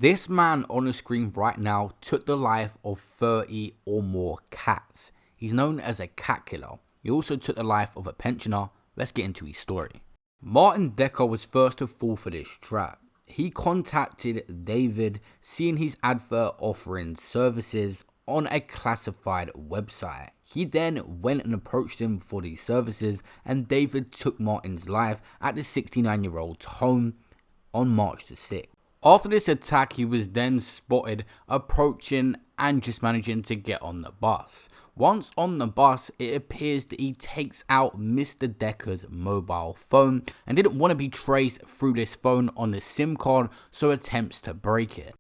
This man on the screen right now took the life of 30 or more cats. He's known as a cat killer. He also took the life of a pensioner. Let's get into his story. Martin Decker was first to fall for this trap. He contacted David, seeing his advert offering services on a classified website. He then went and approached him for these services, and David took Martin's life at the 69-year-old's home on March the 6th. After this attack, he was then spotted approaching and just managing to get on the bus. Once on the bus, it appears that he takes out Mr. Decker's mobile phone and didn't want to be traced through this phone on the SIM card, so attempts to break it.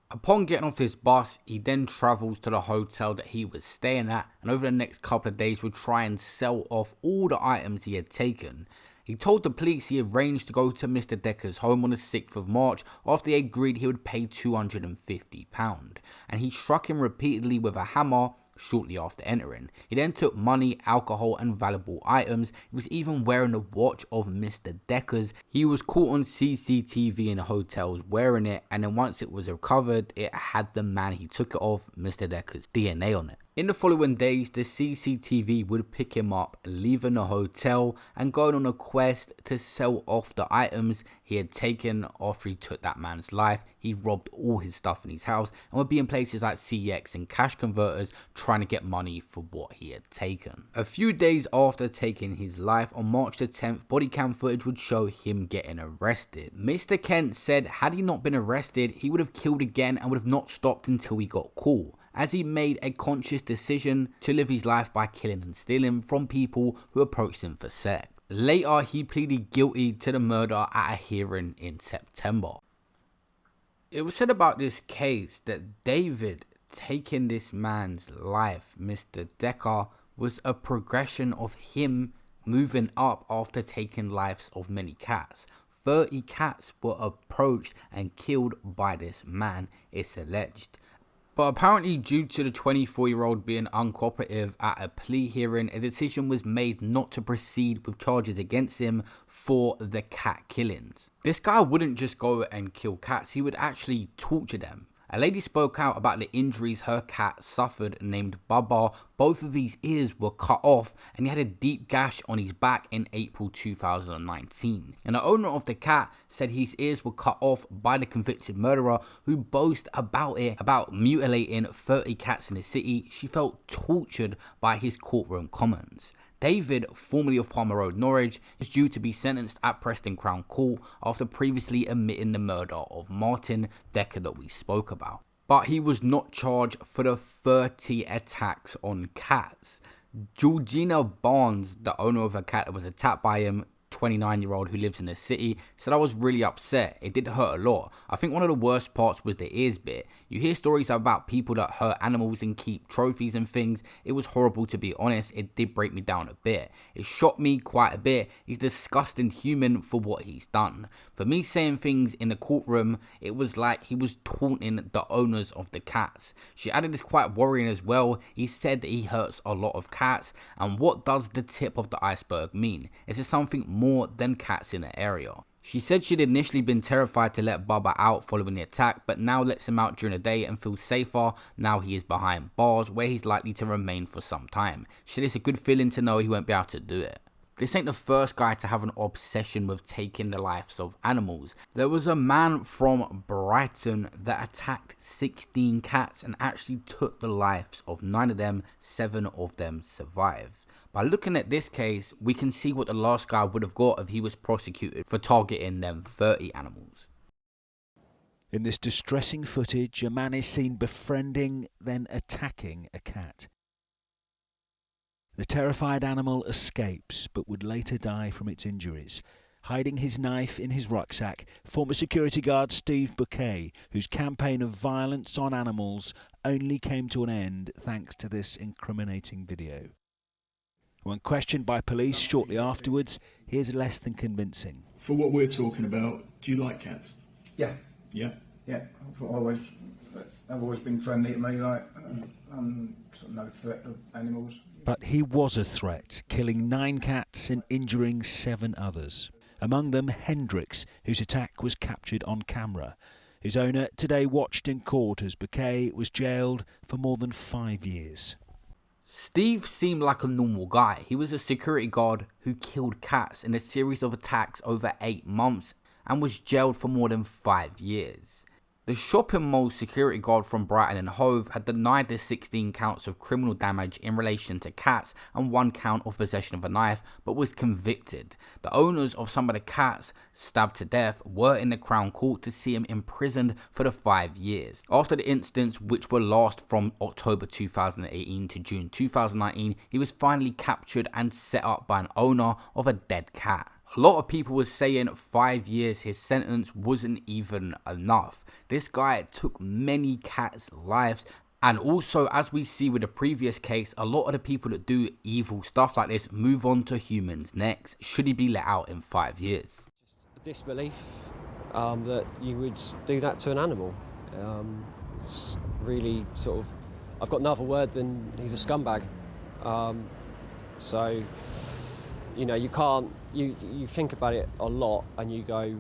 Upon getting off this bus, he then travels to the hotel that he was staying at, and over the next couple of days would try and sell off all the items he had taken. He told the police he arranged to go to Mr. Decker's home on the 6th of March after they agreed he would pay £250, and he struck him repeatedly with a hammer shortly after entering. He then took money, alcohol and valuable items. He was even wearing the watch of Mr. Decker's. He was caught on CCTV in the hotels wearing it, and then once it was recovered, it had the man he took it off, Mr. Decker's, DNA on it. In the following days, the CCTV would pick him up, leaving the hotel and going on a quest to sell off the items he had taken after he took that man's life. He robbed all his stuff in his house and would be in places like CX and cash converters trying to get money for what he had taken. A few days after taking his life, on March the 10th, body cam footage would show him getting arrested. Mr. Kent said had he not been arrested, he would have killed again and would have not stopped until he got caught, as he made a conscious decision to live his life by killing and stealing from people who approached him for sex. Later, he pleaded guilty to the murder at a hearing in September. It was said about this case that David taking this man's life, Mr. Decker, was a progression of him moving up after taking lives of many cats. 30 cats were approached and killed by this man, it's alleged. But apparently, due to the 24-year-old being uncooperative at a plea hearing, a decision was made not to proceed with charges against him for the cat killings. This guy wouldn't just go and kill cats, he would actually torture them. A lady spoke out about the injuries her cat suffered, named Bubba. Both of his ears were cut off and he had a deep gash on his back in April 2019. And the owner of the cat said his ears were cut off by the convicted murderer who boasted about mutilating 30 cats in the city. She felt tortured by his courtroom comments. David, formerly of Palmer Road, Norwich, is due to be sentenced at Preston Crown Court after previously admitting the murder of Martin Decker that we spoke about. But he was not charged for the 30 attacks on cats. Georgina Barnes, the owner of a cat that was attacked by him, 29-year-old who lives in the city, said, "I was really upset. It did hurt a lot. I think one of the worst parts was the ears bit. You hear stories about people that hurt animals and keep trophies and things. It was horrible, to be honest. It did break me down a bit. It shocked me quite a bit. He's disgusting human for what he's done. For me saying things in the courtroom, it was like he was taunting the owners of the cats." She added it's quite worrying as well. He said that he hurts a lot of cats, and what does the tip of the iceberg mean? Is there something more than cats in the area? She said she'd initially been terrified to let Bubba out following the attack, but now lets him out during the day and feels safer now he is behind bars, where he's likely to remain for some time. She said it's a good feeling to know he won't be able to do it. This ain't the first guy to have an obsession with taking the lives of animals. There was a man from Brighton that attacked 16 cats and actually took the lives of 9 of them. 7 of them survived. By looking at this case, we can see what the last guy would have got if he was prosecuted for targeting them 30 animals. In this distressing footage, a man is seen befriending, then attacking a cat. The terrified animal escapes, but would later die from its injuries. Hiding his knife in his rucksack, former security guard Steve Bouquet, whose campaign of violence on animals only came to an end thanks to this incriminating video. When questioned by police shortly afterwards, he is less than convincing. For what we're talking about, do you like cats? Yeah. Yeah? Yeah, I've always I've always been friendly to me, like, I'm sort of no threat of animals. But he was a threat, killing 9 cats and injuring 7 others. Among them Hendrix, whose attack was captured on camera. His owner today watched in court as Bouquet was jailed for more than 5 years. Steve seemed like a normal guy. He was a security guard who killed cats in a series of attacks over 8 months and was jailed for more than 5 years. The shopping mall security guard from Brighton and Hove had denied the 16 counts of criminal damage in relation to cats and 1 count of possession of a knife, but was convicted. The owners of some of the cats stabbed to death were in the Crown Court to see him imprisoned for the 5 years. After the incidents, which were last from October 2018 to June 2019, he was finally captured and set up by an owner of a dead cat. A lot of people were saying 5 years his sentence wasn't even enough. This guy took many cats' lives, and also, as we see with the previous case, a lot of the people that do evil stuff like this move on to humans next. Should he be let out in 5 years? Just a disbelief that you would do that to an animal. It's really sort of, I've got no other word than he's a scumbag. So, you know, you can't, you think about it a lot and you go,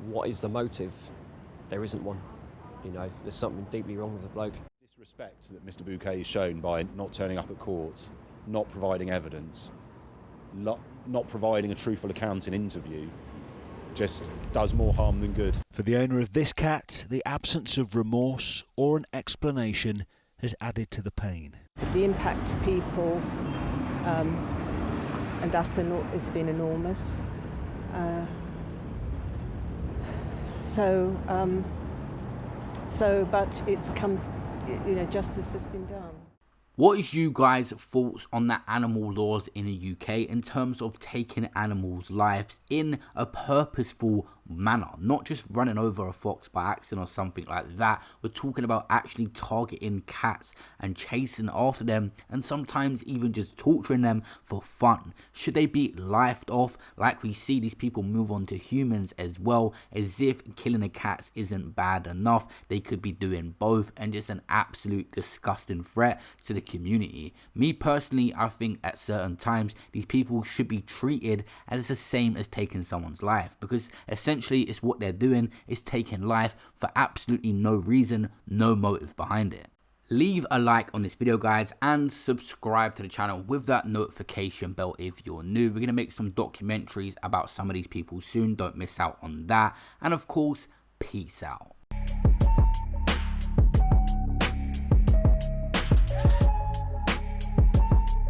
what is the motive? There isn't one. You know, there's something deeply wrong with the bloke. Disrespect that Mr. Bouquet has shown by not turning up at court, not providing evidence, not providing a truthful account in interview, just does more harm than good. For the owner of this cat, the absence of remorse or an explanation has added to the pain. The impact to people and us has been enormous. But it's come, you know, justice has been done. What is you guys' thoughts on the animal laws in the UK in terms of taking animals' lives in a purposeful manner? Not just running over a fox by accident or something like that. We're talking about actually targeting cats and chasing after them and sometimes even just torturing them for fun. Should they be lifed off like we see these people move on to humans as well, as if killing the cats isn't bad enough? They could be doing both, and just an absolute disgusting threat to the community. Me personally, I think at certain times these people should be treated as the same as taking someone's life, because essentially it's what they're doing is taking life for absolutely no reason, no motive behind it. Leave a like on this video, guys, and subscribe to the channel with that notification bell if you're new. We're going to make some documentaries about some of these people soon. Don't miss out on that. And of course, peace out.